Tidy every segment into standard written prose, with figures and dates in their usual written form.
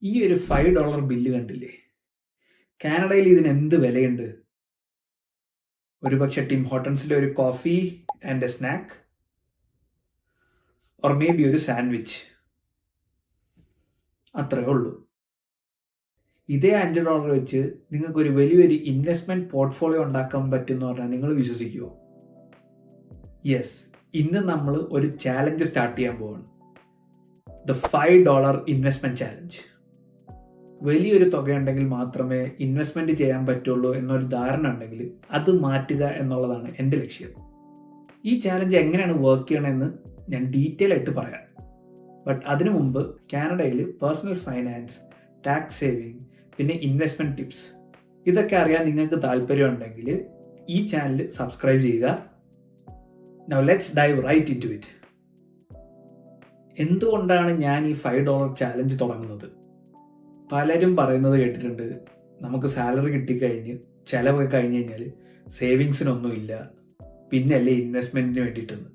ഈ ഒരു $5 ബില്ല് കണ്ടില്ലേ? കാനഡയിൽ ഇതിന് എന്ത് വിലയുണ്ട്? ഒരുപക്ഷെ ടിം ഹോട്ടൻസിലെ ഒരു coffee and A snack, or may be ഒരു സാൻഡ്വിച്ച്. അത്രേ ഉള്ളൂ. ഇതേ $5 വെച്ച് നിങ്ങൾക്ക് ഒരു വലിയൊരു ഇൻവെസ്റ്റ്മെന്റ് പോർട്ട്ഫോളിയോ ഉണ്ടാക്കാൻ പറ്റും എന്ന് പറഞ്ഞാൽ നിങ്ങൾ വിശ്വസിക്കുമോ? യെസ്, ഇന്ന് നമ്മൾ ഒരു ചാലഞ്ച് സ്റ്റാർട്ട് ചെയ്യാൻ പോവാണ്. The $5 investment challenge. വലിയൊരു തുകയുണ്ടെങ്കിൽ മാത്രമേ ഇൻവെസ്റ്റ്മെന്റ് ചെയ്യാൻ പറ്റുള്ളൂ എന്നൊരു ധാരണ ഉണ്ടെങ്കിൽ അത് മാറ്റുക എന്നുള്ളതാണ് എൻ്റെ ലക്ഷ്യം. ഈ ചാലഞ്ച് എങ്ങനെയാണ് വർക്ക് ചെയ്യണമെന്ന് ഞാൻ ഡീറ്റെയിൽ ആയിട്ട് പറയാം. ബട്ട് അതിനു മുമ്പ് കാനഡയിൽ പേഴ്സണൽ ഫൈനാൻസ്, ടാക്സ് സേവിങ്, പിന്നെ ഇൻവെസ്റ്റ്മെന്റ് ടിപ്സ് ഇതൊക്കെ അറിയാൻ നിങ്ങൾക്ക് താല്പര്യമുണ്ടെങ്കിൽ ഈ ചാനൽ സബ്സ്ക്രൈബ് ചെയ്യുക. Now let's dive right into it. എന്തുകൊണ്ടാണ് ഞാൻ ഈ $5 ചാലഞ്ച് തുടങ്ങുന്നത്? പലരും പറയുന്നത് കേട്ടിട്ടുണ്ട്, നമുക്ക് സാലറി കിട്ടിക്കഴിഞ്ഞ് ചിലവൊക്കെ കഴിഞ്ഞ് കഴിഞ്ഞാൽ സേവിങ്സിനൊന്നുമില്ല, പിന്നല്ലേ ഇൻവെസ്റ്റ്മെൻറ്റിന് വേണ്ടിയിട്ടെന്ന്.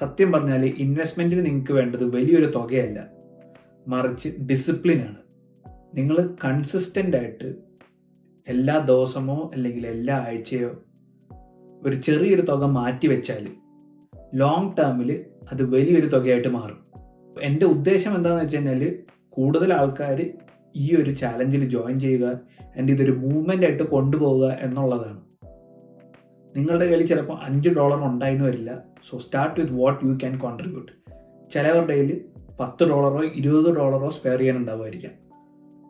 സത്യം പറഞ്ഞാൽ ഇൻവെസ്റ്റ്മെൻറ്റിന് നിങ്ങൾക്ക് വേണ്ടത് വലിയൊരു തുകയല്ല, മറിച്ച് ഡിസിപ്ലിനാണ്. നിങ്ങൾ കൺസിസ്റ്റൻ്റ് ആയിട്ട് എല്ലാ ദിവസമോ അല്ലെങ്കിൽ എല്ലാ ആഴ്ചയോ ഒരു ചെറിയൊരു തുക മാറ്റി വെച്ചാൽ ലോങ് ടേമിൽ അത് വലിയൊരു തുകയായിട്ട് മാറും. എൻ്റെ ഉദ്ദേശം എന്താണെന്ന് വെച്ച് കഴിഞ്ഞാൽ കൂടുതൽ ആൾക്കാർ ഈ ഒരു ചാലഞ്ചിൽ ജോയിൻ ചെയ്യുക, ആൻഡ് ഇതൊരു മൂവ്മെൻ്റ് ആയിട്ട് കൊണ്ടുപോവുക എന്നുള്ളതാണ്. നിങ്ങളുടെ കയ്യിൽ ചിലപ്പോൾ $5 ഉണ്ടായിന്ന് വരില്ല. So start with what you can contribute. ചിലവരുടെ കയ്യിൽ $10 $20 സ്പെയർ ചെയ്യാനുണ്ടാവുമായിരിക്കാം.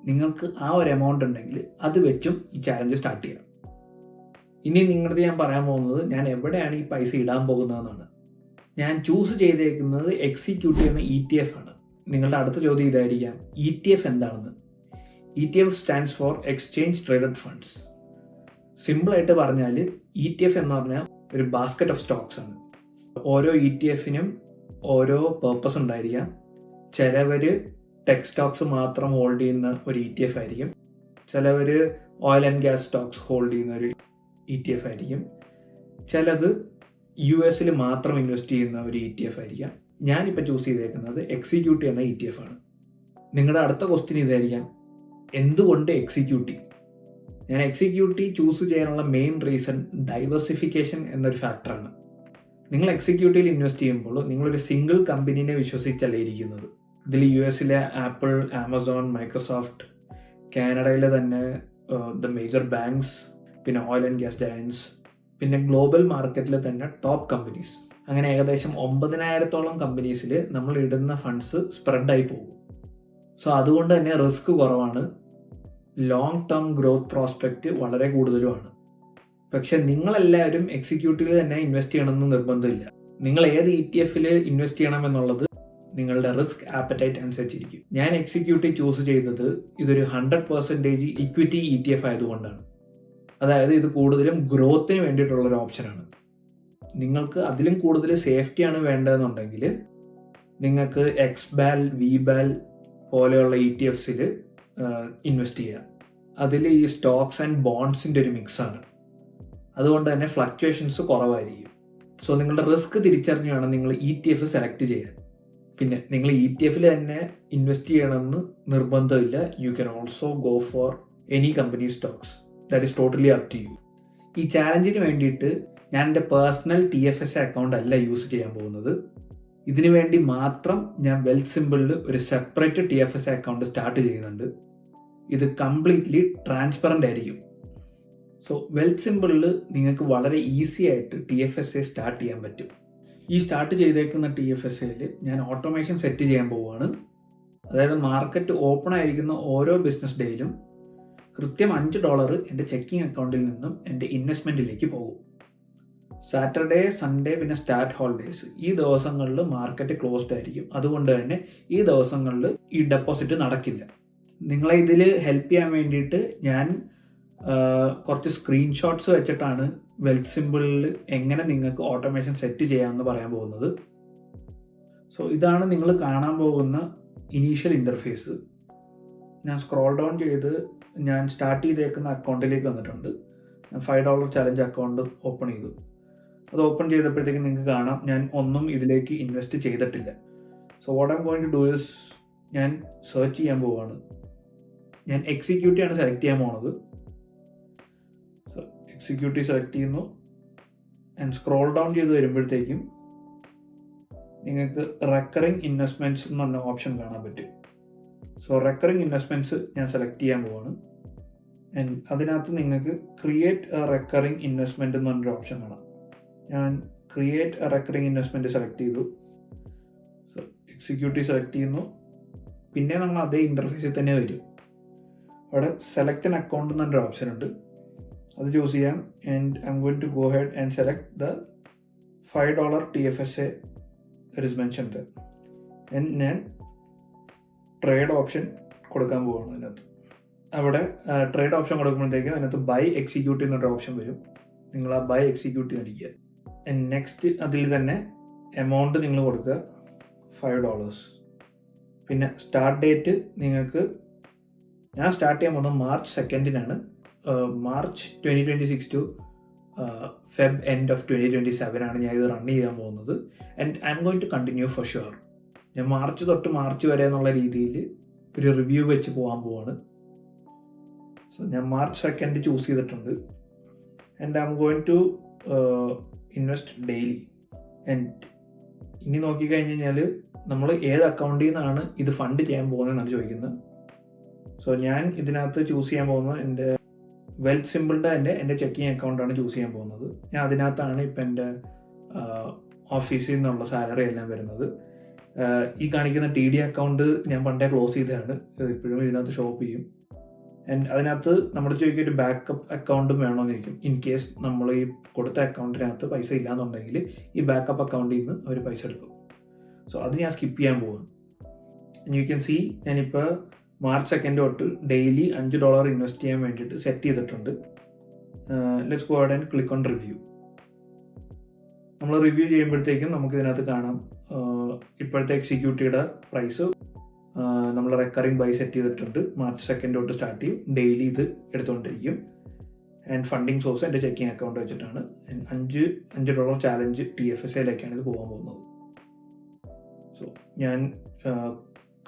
നിങ്ങൾക്ക് ആ ഒരു എമൗണ്ട് ഉണ്ടെങ്കിൽ അത് വെച്ചും ഈ ചാലഞ്ച് സ്റ്റാർട്ട് ചെയ്യാം. ഇനി നിങ്ങളുടെ ഞാൻ പറയാൻ പോകുന്നത് ഞാൻ എവിടെയാണ് ഈ പൈസ ഇടാൻ പോകുന്നതെന്നാണ്. ഞാൻ ചൂസ് ചെയ്തേക്കുന്നത് എക്സിക്യൂട്ടീവ് എന്ന ETF ആണ്. നിങ്ങളുടെ അടുത്ത ചോദ്യം ഇതായിരിക്കാം, ETF എന്താണെന്ന്? ETF stands for exchange traded funds. സിമ്പിളായിട്ട് പറഞ്ഞാൽ ETF എന്ന് പറഞ്ഞാൽ ഒരു ബാസ്ക്കറ്റ് ഓഫ് സ്റ്റോക്സ് ആണ്. ഓരോ ETFനും ഓരോ പേർപ്പസ് ഉണ്ടായിരിക്കാം. ചിലവർ ടെക് സ്റ്റോക്സ് മാത്രം ഹോൾഡ് ചെയ്യുന്ന ഒരു ETF ആയിരിക്കും. ചിലവർ oil and gas stocks hold ചെയ്യുന്ന ഒരു ETF ആയിരിക്കും. ചിലത് US മാത്രം ഇൻവെസ്റ്റ് ചെയ്യുന്ന ഒരു ETF ആയിരിക്കാം. ഞാനിപ്പോൾ ചൂസ് ചെയ്തേക്കുന്നത് എക്സിക്യൂട്ടീവ് എന്ന ETF ആണ്. നിങ്ങളുടെ അടുത്ത ക്വസ്റ്റ്യൻ ഇതായിരിക്കാം, എന്തുകൊണ്ട് എക്സിക്യൂട്ടീവ്? ഞാൻ എക്സിക്യൂട്ടീവ് ചൂസ് ചെയ്യാനുള്ള മെയിൻ റീസൺ ഡൈവേഴ്സിഫിക്കേഷൻ എന്നൊരു ഫാക്ടറാണ്. നിങ്ങൾ എക്സിക്യൂട്ടീവിൽ ഇൻവെസ്റ്റ് ചെയ്യുമ്പോൾ നിങ്ങളൊരു സിംഗിൾ കമ്പനീനെ വിശ്വസിച്ചല്ല ഇരിക്കുന്നത്. ഇതിൽ US ആപ്പിൾ, ആമസോൺ, മൈക്രോസോഫ്റ്റ്, കാനഡയിലെ തന്നെ ദ മേജർ ബാങ്ക്സ്, പിന്നെ ഓയിൽ ആൻഡ് ഗ്യാസ് ജയൻസ്, പിന്നെ ഗ്ലോബൽ മാർക്കറ്റിലെ തന്നെ ടോപ്പ് കമ്പനീസ്, അങ്ങനെ ഏകദേശം 9,000-ഓളം കമ്പനീസിൽ നമ്മൾ ഇടുന്ന ഫണ്ട്സ് സ്പ്രെഡായി പോകും. സോ അതുകൊണ്ട് തന്നെ റിസ്ക് കുറവാണ്, ലോങ് ടേം ഗ്രോത്ത് പ്രോസ്പെക്റ്റ് വളരെ കൂടുതലുമാണ്. പക്ഷെ നിങ്ങളെല്ലാവരും എക്സിക്യൂട്ടീവിൽ തന്നെ ഇൻവെസ്റ്റ് ചെയ്യണമെന്ന് നിർബന്ധമില്ല. നിങ്ങൾ ഏത് ETF ഇൻവെസ്റ്റ് ചെയ്യണം എന്നുള്ളത് നിങ്ങളുടെ റിസ്ക് ആപ്പറ്റൈറ്റ് അനുസരിച്ചിരിക്കും. ഞാൻ എക്സിക്യൂട്ടീവ് ചൂസ് ചെയ്തത് ഇതൊരു 100% ഇക്വിറ്റി ETF ആയതുകൊണ്ടാണ്. അതായത് ഇത് കൂടുതലും ഗ്രോത്തിന് വേണ്ടിയിട്ടുള്ളൊരു ഓപ്ഷനാണ്. നിങ്ങൾക്ക് അതിലും കൂടുതൽ സേഫ്റ്റിയാണ് വേണ്ടതെന്നുണ്ടെങ്കിൽ നിങ്ങൾക്ക് എക്സ്ബാൽ, വിബാൽ പോലെയുള്ള ETFസിൽ ഇൻവെസ്റ്റ് ചെയ്യാം. അതിൽ ഈ സ്റ്റോക്സ് ആൻഡ് ബോണ്ട്സിൻ്റെ ഒരു മിക്സാണ്. അതുകൊണ്ട് തന്നെ ഫ്ലക്ച്വേഷൻസ് കുറവായിരിക്കും. സോ നിങ്ങളുടെ റിസ്ക് തിരിച്ചറിഞ്ഞ് വേണം നിങ്ങൾ ETF സെലക്ട് ചെയ്യാൻ. പിന്നെ നിങ്ങൾ ETF തന്നെ ഇൻവെസ്റ്റ് ചെയ്യണമെന്ന് നിർബന്ധമില്ല. You can also go for any company stocks. That is totally up to you. ഈ ചാലഞ്ചിന് വേണ്ടിയിട്ട് ഞാൻ എൻ്റെ പേഴ്സണൽ TFS അക്കൗണ്ട് അല്ല യൂസ് ചെയ്യാൻ പോകുന്നത്. ഇതിനു വേണ്ടി മാത്രം ഞാൻ വെൽത്ത് സിമ്പിളിൽ ഒരു സെപ്പറേറ്റ് TFS അക്കൗണ്ട് സ്റ്റാർട്ട് ചെയ്യുന്നുണ്ട്. ഇത് കംപ്ലീറ്റ്ലി ട്രാൻസ്പെറൻ്റ് ആയിരിക്കും. സോ വെൽത്ത് സിമ്പിളിൽ നിങ്ങൾക്ക് വളരെ ഈസി ആയിട്ട് TFS സ്റ്റാർട്ട് ചെയ്യാൻ പറ്റും. ഈ സ്റ്റാർട്ട് ചെയ്തേക്കുന്ന TFSയിൽ ഞാൻ ഓട്ടോമേഷൻ സെറ്റ് ചെയ്യാൻ പോവുകയാണ്. അതായത് മാർക്കറ്റ് ഓപ്പൺ ആയിരിക്കുന്ന ഓരോ ബിസിനസ് ഡേയിലും കൃത്യം $5 എൻ്റെ ചെക്കിംഗ് അക്കൗണ്ടിൽ നിന്നും എൻ്റെ ഇൻവെസ്റ്റ്മെൻറ്റിലേക്ക് പോകും. സാറ്റർഡേ, സൺഡേ, പിന്നെ സ്റ്റാറ്റ് ഹോളിഡേയ്സ് ഈ ദിവസങ്ങളിൽ മാർക്കറ്റ് ക്ലോസ്ഡ് ആയിരിക്കും. അതുകൊണ്ട് തന്നെ ഈ ദിവസങ്ങളിൽ ഈ ഡെപ്പോസിറ്റ് നടക്കില്ല. നിങ്ങളെ ഇതിൽ ഹെൽപ്പ് ചെയ്യാൻ വേണ്ടിയിട്ട് ഞാൻ കുറച്ച് സ്ക്രീൻഷോട്ട്സ് വെച്ചിട്ടാണ് വെൽത്ത് സിമ്പിളിൽ എങ്ങനെ നിങ്ങൾക്ക് ഓട്ടോമേഷൻ സെറ്റ് ചെയ്യാമെന്ന് പറയാൻ പോകുന്നത്. സോ ഇതാണ് നിങ്ങൾ കാണാൻ പോകുന്ന ഇനീഷ്യൽ ഇൻ്റർഫേസ്. ഞാൻ സ്ക്രോൾ ഡൗൺ ചെയ്ത് ഞാൻ സ്റ്റാർട്ട് ചെയ്തേക്കുന്ന അക്കൗണ്ടിലേക്ക് വന്നിട്ടുണ്ട്. ഞാൻ $5 ചലഞ്ച് അക്കൗണ്ട് ഓപ്പൺ ചെയ്തു. അത് ഓപ്പൺ ചെയ്തപ്പോഴത്തേക്കും നിങ്ങൾക്ക് കാണാം ഞാൻ ഒന്നും ഇതിലേക്ക് ഇൻവെസ്റ്റ് ചെയ്തിട്ടില്ല. So what I M going to do is ഞാൻ സെർച്ച് ചെയ്യാൻ പോവുകയാണ്. ഞാൻ എക്സിക്യൂട്ടീവ് ആണ് സെലക്ട് ചെയ്യാൻ പോണത്. സോ എക്സിക്യൂട്ടീവ് സെലക്ട് ചെയ്യുന്നു. ആൻഡ് സ്ക്രോൾ ഡൗൺ ചെയ്ത് വരുമ്പോഴത്തേക്കും നിങ്ങൾക്ക് റെക്കറിങ് ഇൻവെസ്റ്റ്മെൻറ്റ്സ് എന്ന് പറഞ്ഞ ഓപ്ഷൻ കാണാൻ പറ്റും. സോ റെക്കറിങ് ഇൻവെസ്റ്റ്മെൻറ്റ്സ് ഞാൻ സെലക്ട് ചെയ്യാൻ പോവാണ്. ആൻഡ് അതിനകത്ത് നിങ്ങൾക്ക് ക്രിയേറ്റ് എ റെക്കറിങ് ഇൻവെസ്റ്റ്മെൻറ്റ് എന്ന് പറഞ്ഞൊരു ഓപ്ഷൻ കാണാം. ഞാൻ create a recurring investment select ചെയ്തു. സോ എക്സിക്യൂട്ടീവ് സെലക്ട് ചെയ്യുന്നു. പിന്നെ നമ്മൾ അതേ ഇൻ്റർഫേസിൽ തന്നെ വരും. അവിടെ സെലക്ട് ആൻ അക്കൗണ്ട് എന്നൊരു ഓപ്ഷൻ ഉണ്ട്, അത് ചൂസ് ചെയ്യാം. And I'm going to go ahead and select the $5 TFSA is mentioned. ഞാൻ ട്രേഡ് ഓപ്ഷൻ കൊടുക്കാൻ പോവുകയാണ്. അതിനകത്ത് അവിടെ ട്രേഡ് ഓപ്ഷൻ കൊടുക്കുമ്പോഴത്തേക്കും അതിനകത്ത് ബൈ എക്സിക്യൂട്ടീവ് എന്നൊരു ഓപ്ഷൻ വരും. നിങ്ങൾ ആ ബൈ എക്സിക്യൂട്ടീവ് അടിക്കുക. നെക്സ്റ്റ് അതിൽ തന്നെ എമൗണ്ട് നിങ്ങൾ കൊടുക്കുക $5. പിന്നെ സ്റ്റാർട്ട് ഡേറ്റ് നിങ്ങൾക്ക്, ഞാൻ സ്റ്റാർട്ട് ചെയ്യാൻ പോകുന്നത് March 2 March 2026 to Feb end of 2027 ആണ് ഞാൻ ഇത് റൺ ചെയ്യാൻ പോകുന്നത്. And I'm going to continue for sure. ഞാൻ മാർച്ച് തൊട്ട് മാർച്ച് വരെ എന്നുള്ള രീതിയിൽ ഒരു റിവ്യൂ വെച്ച് പോകാൻ പോവാണ്. സോ ഞാൻ March 2 ചൂസ് ചെയ്തിട്ടുണ്ട്. And I'm going to invest daily. And ഇനി നോക്കിക്കഴിഞ്ഞ് കഴിഞ്ഞാൽ നമ്മൾ ഏത് അക്കൗണ്ടിൽ നിന്നാണ് ഇത് ഫണ്ട് ചെയ്യാൻ പോകുന്നതെന്നാണ് ചോദിക്കുന്നത്. സോ ഞാൻ ഇതിനകത്ത് ചൂസ് ചെയ്യാൻ പോകുന്നത് എൻ്റെ വെൽത്ത് സിമ്പിളിൻ്റെ എൻ്റെ ചെക്കിങ് അക്കൗണ്ടാണ് ചൂസ് ചെയ്യാൻ പോകുന്നത്. ഞാൻ അതിനകത്താണ് ഇപ്പം എൻ്റെ ഓഫീസിൽ നിന്നുള്ള സാലറി എല്ലാം വരുന്നത്. ഈ കാണിക്കുന്ന TD അക്കൗണ്ട് ഞാൻ പണ്ടേ ക്ലോസ് ചെയ്തതാണ്, ഇപ്പോഴും ഇതിനകത്ത് ഷോപ്പ് ചെയ്യും. ആൻഡ് അതിനകത്ത് നമ്മൾ ചോദിക്കും ഒരു ബാക്കപ്പ് അക്കൗണ്ടും വേണമെന്നിരിക്കും. ഇൻ കേസ് നമ്മൾ ഈ കൊടുത്ത അക്കൗണ്ടിനകത്ത് പൈസ ഇല്ലാന്നുണ്ടെങ്കിൽ ഈ ബാക്കപ്പ് അക്കൗണ്ടിൽ നിന്ന് അവർ പൈസ എടുക്കും. സോ അത് ഞാൻ സ്കിപ്പ് ചെയ്യാൻ പോവാണ്. യു ക്യാൻ സീ ഞാനിപ്പോൾ March 2 തൊട്ട് ഡെയിലി $5 ഇൻവെസ്റ്റ് ചെയ്യാൻ വേണ്ടിയിട്ട് സെറ്റ് ചെയ്തിട്ടുണ്ട്. Let's go ahead and click on review. നമ്മൾ റിവ്യൂ ചെയ്യുമ്പോഴത്തേക്കും നമുക്ക് ഇതിനകത്ത് കാണാം ഇപ്പോഴത്തെ എക്സിക്യൂട്ടീവുടെ പ്രൈസ് നമ്മൾ റെക്കറിങ് ബൈ സെറ്റ് ചെയ്തിട്ടുണ്ട്. March 2 തൊട്ട് സ്റ്റാർട്ട് ചെയ്യും, ഡെയിലി ഇത് എടുത്തുകൊണ്ടിരിക്കും. ആൻഡ് ഫണ്ടിങ് സോഴ്സ് എൻ്റെ ചെക്കിങ് അക്കൗണ്ട് വെച്ചിട്ടാണ്. $5 ചാലഞ്ച് TFSAയിലേക്കാണ് ഇത് പോകാൻ പോകുന്നത്. സോ ഞാൻ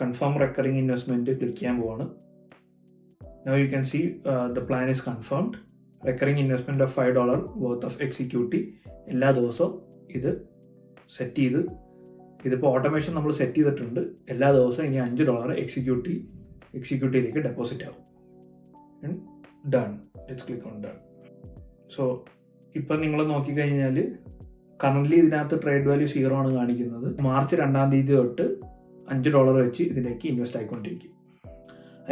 കൺഫേം റെക്കറിങ് ഇൻവെസ്റ്റ്മെൻറ്റ് ക്ലിക്ക് ചെയ്യാൻ പോവാണ്. Now you can see the plan is confirmed. Recurring investment of $5 worth of executive. എല്ലാ ദിവസവും ഇത് സെറ്റ് ചെയ്ത്, ഇതിപ്പോൾ ഓട്ടോമേഷൻ നമ്മൾ സെറ്റ് ചെയ്തിട്ടുണ്ട്. എല്ലാ ദിവസവും ഇനി $5 എക്സിക്യൂട്ടീവിലേക്ക് ഡെപ്പോസിറ്റ് ആവും. Done. Let's click on done. So ഇപ്പം നിങ്ങൾ നോക്കിക്കഴിഞ്ഞാൽ കറൻ്റ്ലി ഇതിനകത്ത് ട്രേഡ് വാല്യൂ 0 ആണ് കാണിക്കുന്നത്. March 2 തൊട്ട് $5 വെച്ച് ഇതിലേക്ക് ഇൻവെസ്റ്റ് ആയിക്കൊണ്ടിരിക്കും.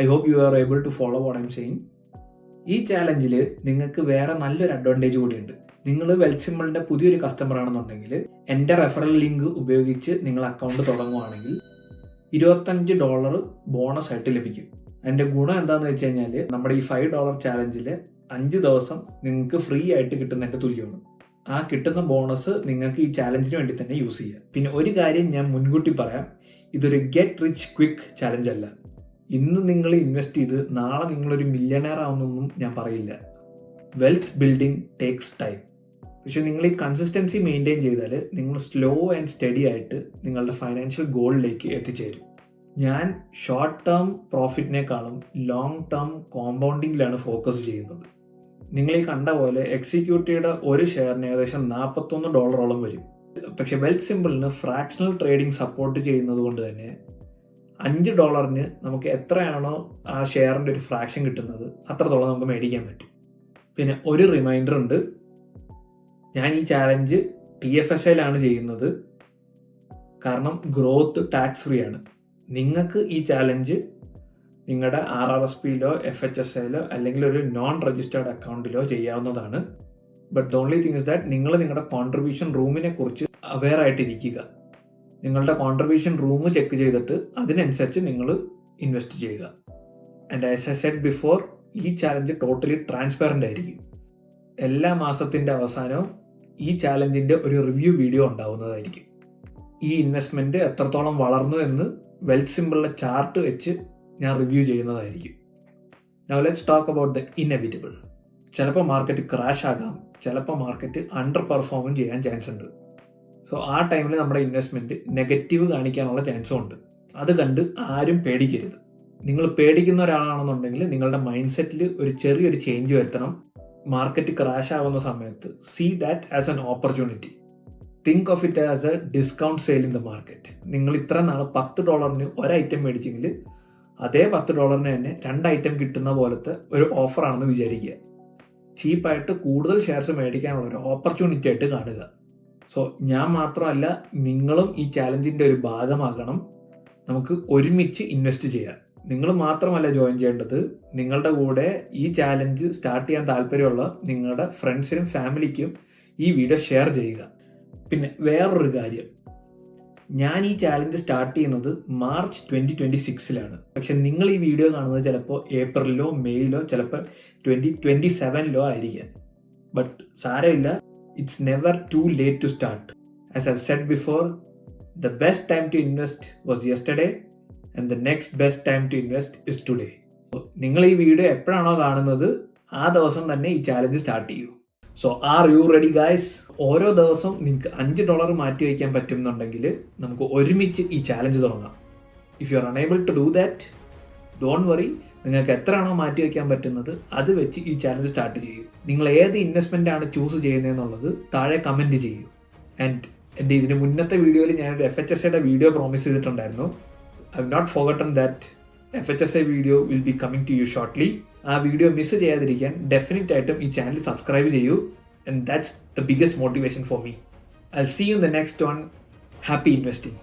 I hope you are able to follow what I am saying. ഈ ചാലഞ്ചിൽ നിങ്ങൾക്ക് വേറെ നല്ലൊരു അഡ്വാൻറ്റേജ് കൂടിയുണ്ട്. നിങ്ങൾ വെൽത്ത് സിമ്പിളിൻ്റെ പുതിയൊരു കസ്റ്റമർ ആണെന്നുണ്ടെങ്കിൽ എൻ്റെ റെഫറൽ ലിങ്ക് ഉപയോഗിച്ച് നിങ്ങൾ അക്കൗണ്ട് തുടങ്ങുകയാണെങ്കിൽ $25 ബോണസ് ആയിട്ട് ലഭിക്കും. അതിൻ്റെ ഗുണം എന്താണെന്ന് വെച്ച് കഴിഞ്ഞാൽ നമ്മുടെ ഈ $5 ചാലഞ്ചിൽ 5 ദിവസം നിങ്ങൾക്ക് ഫ്രീ ആയിട്ട് കിട്ടുന്നതിൻ്റെ തുല്യമാണ്. ആ കിട്ടുന്ന ബോണസ് നിങ്ങൾക്ക് ഈ ചാലഞ്ചിന് വേണ്ടി തന്നെ യൂസ് ചെയ്യാം. പിന്നെ ഒരു കാര്യം ഞാൻ മുൻകൂട്ടി പറയാം, ഇതൊരു ഗെറ്റ് റിച്ച് ക്വിക്ക് ചാലഞ്ച് അല്ല. ഇന്ന് നിങ്ങൾ ഇൻവെസ്റ്റ് ചെയ്ത് നാളെ നിങ്ങളൊരു മില്യണയർ ആവുന്നൊന്നും ഞാൻ പറയില്ല. Wealth building takes time. പക്ഷെ നിങ്ങൾ ഈ കൺസിസ്റ്റൻസി മെയിൻറ്റെയിൻ ചെയ്താൽ നിങ്ങൾ സ്ലോ ആൻഡ് സ്റ്റഡി ആയിട്ട് നിങ്ങളുടെ ഫൈനാൻഷ്യൽ ഗോളിലേക്ക് എത്തിച്ചേരും. ഞാൻ ഷോർട്ട് ടേം പ്രോഫിറ്റിനേക്കാളും ലോങ് ടേം കോമ്പൗണ്ടിങ്ങിലാണ് ഫോക്കസ് ചെയ്യുന്നത്. നിങ്ങൾ ഈ കണ്ട പോലെ എക്സിക്യൂട്ടീവുടെ ഒരു ഷെയറിന് ഏകദേശം $41 വരും. പക്ഷെ വെൽത്ത് സിമ്പിളിന് ഫ്രാക്ഷണൽ ട്രേഡിംഗ് സപ്പോർട്ട് ചെയ്യുന്നത് കൊണ്ട് തന്നെ $5 നമുക്ക് എത്രയാണോ ആ ഷെയറിൻ്റെ ഒരു ഫ്രാക്ഷൻ കിട്ടുന്നത് അത്രത്തോളം നമുക്ക് മേടിക്കാൻ പറ്റും. പിന്നെ ഒരു റിമൈൻഡർ ഉണ്ട്, ഞാൻ ഈ ചാലഞ്ച് TFSAയിലാണ് ചെയ്യുന്നത്. കാരണം ഗ്രോത്ത് ടാക്സ് ഫ്രീ ആണ്. നിങ്ങൾക്ക് ഈ ചാലഞ്ച് നിങ്ങളുടെ RRSPയിലോ FHSAയിലോ അല്ലെങ്കിൽ ഒരു നോൺ രജിസ്റ്റേർഡ് അക്കൗണ്ടിലോ ചെയ്യാവുന്നതാണ്. But the only thing is that നിങ്ങൾ നിങ്ങളുടെ കോൺട്രിബ്യൂഷൻ റൂമിനെ കുറിച്ച് അവെയർ ആയിട്ടിരിക്കുക. നിങ്ങളുടെ കോൺട്രിബ്യൂഷൻ റൂം ചെക്ക് ചെയ്തിട്ട് അതിനനുസരിച്ച് നിങ്ങൾ ഇൻവെസ്റ്റ് ചെയ്യുക. And as I said before, ഈ ചാലഞ്ച് ടോട്ടലി ട്രാൻസ്പെറൻ്റ് ആയിരിക്കും. എല്ലാ മാസത്തിൻ്റെ അവസാനവും ഈ ചാലഞ്ചിൻ്റെ ഒരു റിവ്യൂ വീഡിയോ ഉണ്ടാവുന്നതായിരിക്കും. ഈ ഇൻവെസ്റ്റ്മെൻറ്റ് എത്രത്തോളം വളർന്നു എന്ന് വെൽത്ത് സിമ്പിളിലെ ചാർട്ട് വെച്ച് ഞാൻ റിവ്യൂ ചെയ്യുന്നതായിരിക്കും. Now let's talk about the inevitable. ചിലപ്പോൾ മാർക്കറ്റ് ക്രാഷ് ആകാം, ചിലപ്പോൾ മാർക്കറ്റ് അണ്ടർ പെർഫോമും ചെയ്യാൻ ചാൻസ് ഉണ്ട്. സോ ആ ടൈമിൽ നമ്മുടെ ഇൻവെസ്റ്റ്മെൻറ്റ് നെഗറ്റീവ് കാണിക്കാനുള്ള ചാൻസും ഉണ്ട്. അത് കണ്ട് ആരും പേടിക്കരുത്. നിങ്ങൾ പേടിക്കുന്ന ഒരാളാണെന്നുണ്ടെങ്കിൽ നിങ്ങളുടെ മൈൻഡ് സെറ്റിൽ ഒരു ചെറിയൊരു ചേഞ്ച് വരുത്തണം. മാർക്കറ്റ് ക്രാഷ് ആവുന്ന സമയത്ത് see that as an opportunity. Think of it as a discount sale in the market. നിങ്ങൾ ഇത്ര നാൾ $10 ഒരു ഐറ്റം മേടിച്ചെങ്കിൽ അതേ $10 തന്നെ 2 ഐറ്റം കിട്ടുന്ന പോലത്തെ ഒരു ഓഫറാണെന്ന് വിചാരിക്കുക. ചീപ്പായിട്ട് കൂടുതൽ ഷെയർസ് മേടിക്കാനുള്ള ഒരു ഓപ്പർച്യൂണിറ്റി ആയിട്ട് കാണുക. സോ ഞാൻ മാത്രമല്ല, നിങ്ങളും ഈ ചാലഞ്ചിൻ്റെ ഒരു ഭാഗമാകണം. നമുക്ക് ഒരുമിച്ച് ഇൻവെസ്റ്റ് ചെയ്യാം. നിങ്ങൾ മാത്രമല്ല ജോയിൻ ചെയ്യേണ്ടത്, നിങ്ങളുടെ കൂടെ ഈ ചാലഞ്ച് സ്റ്റാർട്ട് ചെയ്യാൻ താല്പര്യമുള്ള നിങ്ങളുടെ ഫ്രണ്ട്സിനും ഫാമിലിക്കും ഈ വീഡിയോ ഷെയർ ചെയ്യുക. പിന്നെ വേറൊരു കാര്യം, ഞാൻ ഈ ചാലഞ്ച് സ്റ്റാർട്ട് ചെയ്യുന്നത് മാർച്ച് 2026 പക്ഷെ നിങ്ങൾ ഈ വീഡിയോ കാണുന്നത് ചിലപ്പോൾ ഏപ്രിലോ മെയ്യിലോ ചിലപ്പോൾ 2027 ആയിരിക്കാം. ബട്ട് സാരമില്ല, it's never too late to start. As I said before, the best time to invest was yesterday and the next best time to invest is today. നിങ്ങൾ ഈ വീഡിയോ എപ്പോഴാണോ കാണുന്നത് ആ ദിവസം തന്നെ ഈ ചാലഞ്ച് സ്റ്റാർട്ട് ചെയ്യൂ. So are you ready guys? ഓരോ ദിവസവും നിങ്ങൾക്ക് $5 മാറ്റി വയ്ക്കാൻ പറ്റുന്നുണ്ടെങ്കിൽ നമുക്ക് ഒരുമിച്ച് ഈ ചാലഞ്ച് തുടങ്ങാം. If you are unable to do that, don't worry. നിങ്ങൾക്ക് എത്രയാണോ മാറ്റി വയ്ക്കാൻ പറ്റുന്നത് അത് വെച്ച് ഈ ചാലഞ്ച് സ്റ്റാർട്ട് ചെയ്യൂ. നിങ്ങൾ ഏത് ഇൻവെസ്റ്റ്മെൻ്റ് ആണ് ചൂസ് ചെയ്യുന്നതെന്നുള്ളത് താഴെ കമൻറ്റ് ചെയ്യൂ. ആൻഡ് എൻ്റെ ഇതിന് മുന്നത്തെ വീഡിയോയിൽ ഞാനൊരു FHSAയുടെ വീഡിയോ പ്രോമിസ് ചെയ്തിട്ടുണ്ടായിരുന്നു. I have not forgotten that FHSA video will be coming to you shortly. ആ വീഡിയോ മിസ് ചെയ്യാതിരിക്കാൻ ഡെഫിനറ്റ് ആയിട്ടും ഈ ചാനൽ സബ്സ്ക്രൈബ് ചെയ്യൂ. And that's the biggest motivation for me. I'll see you in the next one. Happy investing.